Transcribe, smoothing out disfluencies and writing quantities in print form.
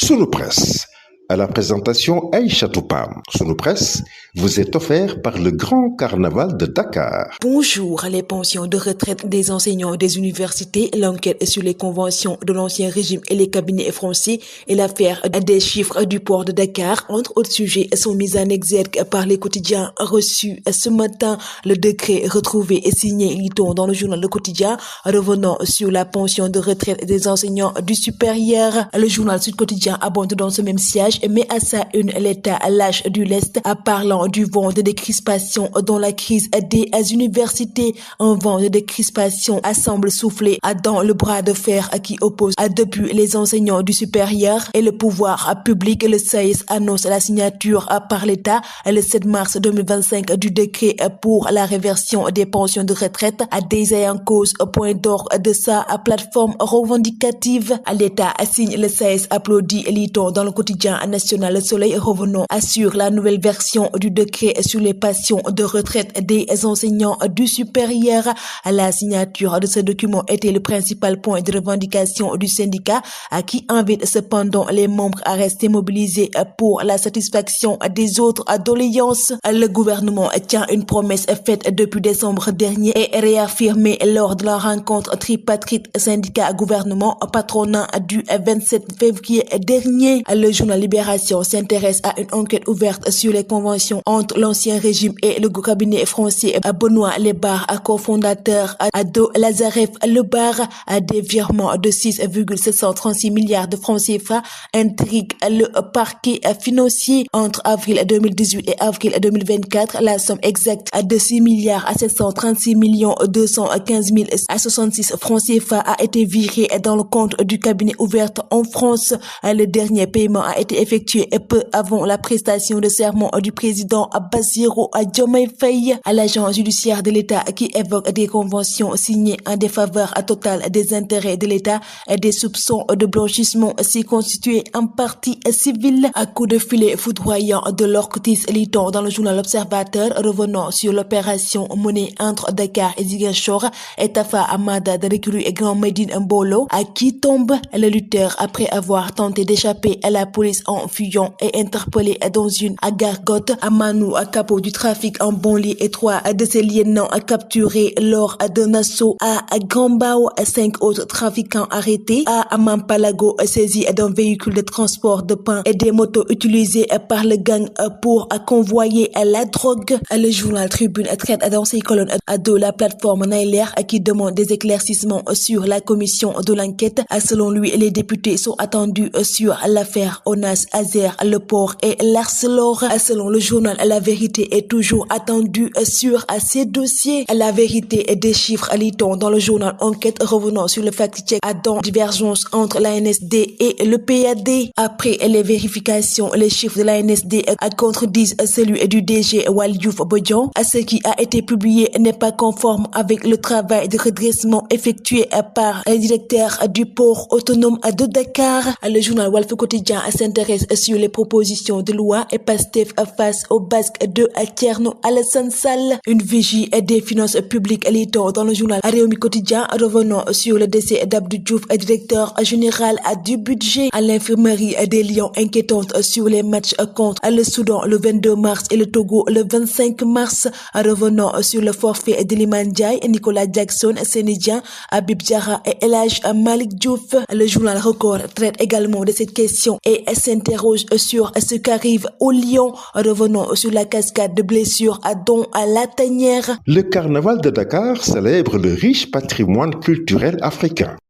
Sunu Presse, à la présentation Aïcha Toupam. Sunu Presse vous est offert par le Grand Carnaval de Dakar. Bonjour, les pensions de retraite des enseignants des universités, l'enquête sur les conventions de l'ancien régime et les cabinets français et l'affaire des chiffres du port de Dakar, entre autres sujets, sont mis en exergue par les quotidiens reçus ce matin. Le décret retrouvé et signé, lit-on dans le journal Le Quotidien, revenant sur la pension de retraite des enseignants du supérieur. Le journal Sud Quotidien abonde dans ce même siège et met à sa une l'État à l'âge du lest, parlant du vent de décrispation dans la crise des universités. Un vent de décrispation semble souffler dans le bras de fer qui oppose depuis les enseignants du supérieur et le pouvoir public. Le SAES annonce la signature par l'État le 7 mars 2025 du décret pour la réversion des pensions de retraite à des ayants cause, point d'orgue de sa plateforme revendicative. L'État signe, le SAES applaudit, lit-on dans le quotidien national Le Soleil. Revenons sur la nouvelle version du décret sur les pensions de retraite des enseignants du supérieur. La signature de ce document était le principal point de revendication du syndicat qui invite cependant les membres à rester mobilisés pour la satisfaction des autres doléances. Le gouvernement tient une promesse faite depuis décembre dernier et réaffirmée lors de la rencontre tripartite syndicat-gouvernement patronat du 27 février dernier. Le journal Libération s'intéresse à une enquête ouverte sur les conventions entre l'ancien régime et le cabinet français. Benoît Lebar, cofondateur de Lazareff Lebar, des virements de 6,736 milliards de francs CFA intrigue le parquet financier. Entre avril 2018 et avril 2024, la somme exacte de 6 milliards à 736 millions 215 000 à 66 francs CFA a été virée dans le compte du cabinet ouvert en France. Le dernier paiement a été effectué peu avant la prestation de serment du président Bassirou Diomaye Faye. À l'agent judiciaire de l'État qui évoque des conventions signées en défaveur totale des intérêts de l'État et des soupçons de blanchissement s'y constitués en partie civile. À coup de filet foudroyant de l'Orcotis, lit-on dans le journal L'Observateur. Revenant sur l'opération menée entre Dakar et Ziguinchor et Tafa Amada de l'écurie Grand Médine Mbolo, à qui tombe le lutteur après avoir tenté d'échapper à la police en fuyant et interpellé dans une gargote. Amanou, capot du trafic en banlieue, et 3 de ses lieutenants capturés lors d'un assaut à Gambao. 5 autres trafiquants arrêtés. À Mampalago, saisis d'un véhicule de transport de pain et des motos utilisées par le gang pour convoyer la drogue. Le journal Tribune traite dans ses colonnes de la plateforme Nailer qui demande des éclaircissements sur la commission de l'enquête. Selon lui, les députés sont attendus sur l'affaire ONAS, Azer, le port et l'Arcelor. Selon le journal, la vérité est toujours attendue sur ces dossiers. La vérité des chiffres, lit-on dans le journal Enquête. Revenant sur le fact-check dans divergence entre l'ANSD et le PAD. Après les vérifications, les chiffres de l'ANSD contredisent celui du DG Waliouf Bodian. Ce qui a été publié n'est pas conforme avec le travail de redressement effectué par le directeur du port autonome de Dakar. Le journal Walf Quotidien s'intéresse sur les propositions de loi et Pastef face au basque de Thierno Alassane Sall. Une vigie des finances publiques, lit-on dans le journal Réumi Quotidien. Revenons sur le décès d'Abdou Diouf, directeur général du budget. À l'infirmerie des Lions, inquiétante sur les matchs contre le Soudan le 22 mars et le Togo le 25 mars. Revenons sur le forfait de Liman Ndiaye, Nicolas Jackson, Sénédien, Habib Diarra et El Hadj Malick Diouf. Le journal Record traite également de cette question et s'interroge sur ce qu'arrive au Lion. Revenons sur la cascade de blessures à Don à la Tanière. Le Carnaval de Dakar célèbre le riche patrimoine culturel africain.